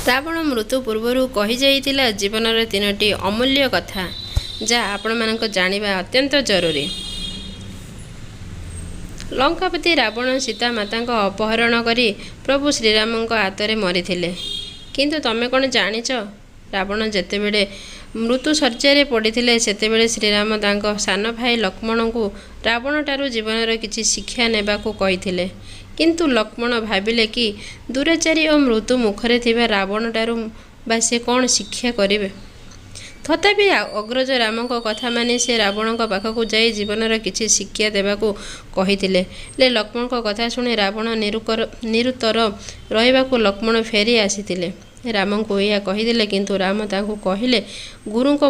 ରାବଣ ମୃତ୍ୟୁ ପୂର୍ବରୁ କହିଯାଇଥିଲା ଜୀବନର 3ଟି ଅମୂଲ୍ୟ କଥା, ଯାହା ଆପଣମାନଙ୍କ ଜାଣିବା ଅତ୍ୟନ୍ତ ଜରୁରୀ। ଲଙ୍କାପତି ରାବଣ ସୀତା ମାତାଙ୍କ ଅପହରଣ କରି ପ୍ରଭୁ ଶ୍ରୀରାମଙ୍କ ହାତରେ ମରିଥିଲେ। କିନ୍ତୁ ତମେ କ'ଣ ଜାଣିଛ, ରାବଣ ଯେତେବେଳେ ମୃତ୍ୟୁଶଯ୍ୟାରେ ପଡ଼ିଥିଲେ ସେତେବେଳେ ଶ୍ରୀରାମ ତାଙ୍କ ସାନ ଭାଇ ଲକ୍ଷ୍ମଣଙ୍କୁ ରାବଣଠାରୁ ଜୀବନର କିଛି ଶିକ୍ଷା ନେବାକୁ କହିଥିଲେ। କିନ୍ତୁ ଲକ୍ଷ୍ମଣ ଭାବିଲେ କି ଦୁରାଚାରୀ ଓ ମୃତ୍ୟୁ ମୁଖରେ ଥିବା ରାବଣଠାରୁ ବା ସେ କ'ଣ ଶିକ୍ଷା କରିବେ। ତଥାପି ଅଗ୍ରଜ ରାମଙ୍କ କଥା ମାନି ସେ ରାବଣଙ୍କ ପାଖକୁ ଯାଇ ଜୀବନର କିଛି ଶିକ୍ଷା ଦେବାକୁ କହିଥିଲେ। ହେଲେ ଲକ୍ଷ୍ମଣଙ୍କ କଥା ଶୁଣି ରାବଣ ନିରୁତ୍ତର ରହିବାକୁ ଲକ୍ଷ୍ମଣ ଫେରି ଆସିଥିଲେ। ରାମଙ୍କୁ ଏହା କହିଥିଲେ, କିନ୍ତୁ ରାମ ତାଙ୍କୁ କହିଲେ ଗୁରୁଙ୍କ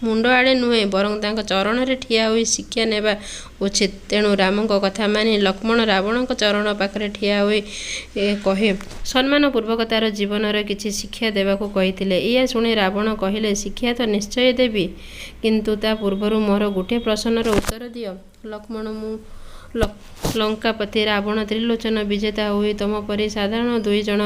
ମୁଣ୍ଡ ଆଡ଼େ ନୁହେଁ, ବରଂ ତାଙ୍କ ଚରଣରେ ଠିଆ ହୋଇ ଶିକ୍ଷା ନେବା ଉଚିତ। ତେଣୁ ରାମଙ୍କ କଥା ମାନି ଲକ୍ଷ୍ମଣ ରାବଣଙ୍କ ଚରଣ ପାଖରେ ଠିଆ ହୋଇ କହେ ସମ୍ମାନପୂର୍ବକ ତାର ଜୀବନର କିଛି ଶିକ୍ଷା ଦେବାକୁ କହିଥିଲେ। ଏହା ଶୁଣି ରାବଣ କହିଲେ, ଶିକ୍ଷା ତ ନିଶ୍ଚୟ ଦେବି, କିନ୍ତୁ ତା ପୂର୍ବରୁ ମୋର ଗୋଟିଏ ପ୍ରଶ୍ନର ଉତ୍ତର ଦିଅ। ଲକ୍ଷ୍ମଣ, ମୁଁ ଲଙ୍କାପତି ରାବଣ ତ୍ରିଲୋଚନ ବିଜେତା ହୋଇ ତମ ପରି ସାଧାରଣ 2 ଜଣ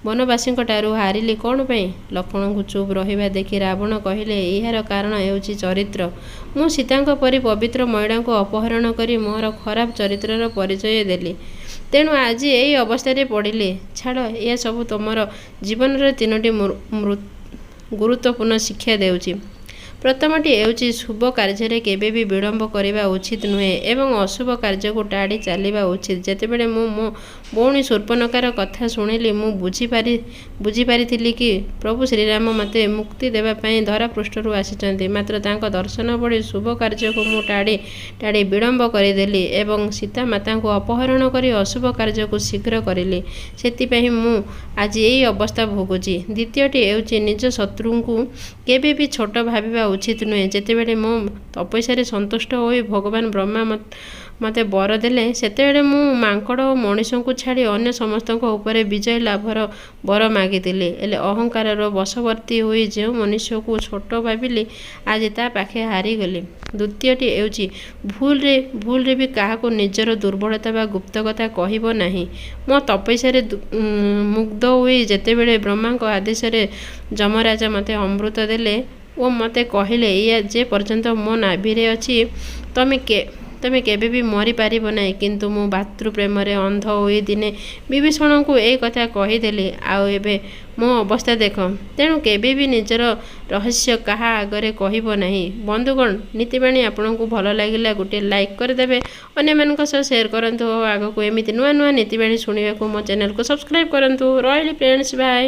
ବନବାସୀଙ୍କଠାରୁ ହାରିଲି କ'ଣ ପାଇଁ? ଲକ୍ଷ୍ମଣଙ୍କୁ ଚୁପ୍ ରହିବା ଦେଖି ରାବଣ କହିଲେ, ଏହାର କାରଣ ହେଉଛି ଚରିତ୍ର। ମୁଁ ସୀତାଙ୍କ ପରି ପବିତ୍ର ମହିଳାଙ୍କୁ ଅପହରଣ କରି ମୋର ଖରାପ ଚରିତ୍ରର ପରିଚୟ ଦେଲି। ତେଣୁ ଆଜି ଏହି ଅବସ୍ଥାରେ ପଡ଼ିଲି। ଛାଡ଼, ଏହା ସବୁ ତମର ଜୀବନର 3ଟି ଗୁରୁତ୍ୱପୂର୍ଣ୍ଣ ଶିକ୍ଷା ଦେଉଛି। ପ୍ରଥମଟି ହେଉଛି ଶୁଭ କାର୍ଯ୍ୟରେ କେବେ ବି ବିଳମ୍ବ କରିବା ଉଚିତ ନୁହେଁ ଏବଂ ଅଶୁଭ କାର୍ଯ୍ୟକୁ ଟାଳି ଚାଲିବା ଉଚିତ। ଯେତେବେଳେ ମୁଁ ମୋ ଭଉଣୀ ଶୂର୍ପଣଖାର କଥା ଶୁଣିଲି, ମୁଁ ବୁଝିପାରିଥିଲି କି ପ୍ରଭୁ ଶ୍ରୀରାମ ମୋତେ ମୁକ୍ତି ଦେବା ପାଇଁ ଧରାପୃଷ୍ଠରୁ ଆସିଛନ୍ତି। ମାତ୍ର ତାଙ୍କ ଦର୍ଶନ ଭଳି ଶୁଭ କାର୍ଯ୍ୟକୁ ମୁଁ ଟାଳି ବିଳମ୍ବ କରିଦେଲି ଏବଂ ସୀତା ମାତାଙ୍କୁ ଅପହରଣ କରି ଅଶୁଭ କାର୍ଯ୍ୟକୁ ଶୀଘ୍ର କରିଲି। ସେଥିପାଇଁ ମୁଁ ଆଜି ଏହି ଅବସ୍ଥା ଭୋଗୁଛି। ଦ୍ୱିତୀୟଟି ହେଉଛି ନିଜ ଶତ୍ରୁଙ୍କୁ କେବେ ବି ଛୋଟ ଭାବିବା ଉଚିତ ନୁହେଁ। ଯେତେବେଳେ ମୁଁ ତପସ୍ୟାରେ ସନ୍ତୁଷ୍ଟ ହୋଇ ଭଗବାନ ବ୍ରହ୍ମା ମୋତେ ବର ଦେଲେ, ସେତେବେଳେ ମୁଁ ମାଙ୍କଡ଼ ଓ ମଣିଷଙ୍କୁ ଛାଡ଼ି ଅନ୍ୟ ସମସ୍ତଙ୍କ ଉପରେ ବିଜୟ ଲାଭର ବର ମାଗିଥିଲି। ହେଲେ ଅହଙ୍କାରର ବଶବର୍ତ୍ତୀ ହୋଇ ଯେଉଁ ମନୁଷ୍ୟକୁ ଛୋଟ ଭାବିଲି, ଆଜି ତା ପାଖେ ହାରିଗଲି। ଦ୍ୱିତୀୟଟି ହେଉଛି ଭୁଲରେ ବି କାହାକୁ ନିଜର ଦୁର୍ବଳତା ବା ଗୁପ୍ତ କଥା କହିବ ନାହିଁ। ମୋ ତପସ୍ୟାରେ ମୁଗ୍ଧ ହୋଇ ଯେତେବେଳେ ବ୍ରହ୍ମାଙ୍କ ଆଦେଶରେ ଯମରାଜ ମୋତେ ଅମୃତ ଦେଲେ ଓ ମୋତେ କହିଲେ, ଏହା ଯେ ପର୍ଯ୍ୟନ୍ତ ମୋ ନାଭିରେ ଅଛି ତମେ କେବେ ବି ମରିପାରିବ ନାହିଁ, କିନ୍ତୁ ମୁଁ ଭାତୃପ୍ରେମରେ ଅନ୍ଧ ହୋଇ ଦିନେ ବିଭୀଷଣଙ୍କୁ ଏହି କଥା କହିଦେଲି। ଆଉ ଏବେ ମୋ ଅବସ୍ଥା ଦେଖ। ତେଣୁ କେବେ ବି ନିଜର ରହସ୍ୟ କାହା ଆଗରେ କହିବ ନାହିଁ। ବନ୍ଧୁଗଣ, ନୀତିବାଣୀ ଆପଣଙ୍କୁ ଭଲ ଲାଗିଲା ଗୋଟିଏ ଲାଇକ୍ କରିଦେବେ, ଅନ୍ୟମାନଙ୍କ ସହ ସେୟାର କରନ୍ତୁ ଓ ଆଗକୁ ଏମିତି ନୂଆ ନୀତିବାଣୀ ଶୁଣିବାକୁ ମୋ ଚ୍ୟାନେଲକୁ ସବସ୍କ୍ରାଇବ୍ କରନ୍ତୁ। ରହିଲି ଫ୍ରେଣ୍ଡସ୍, ବାଏ।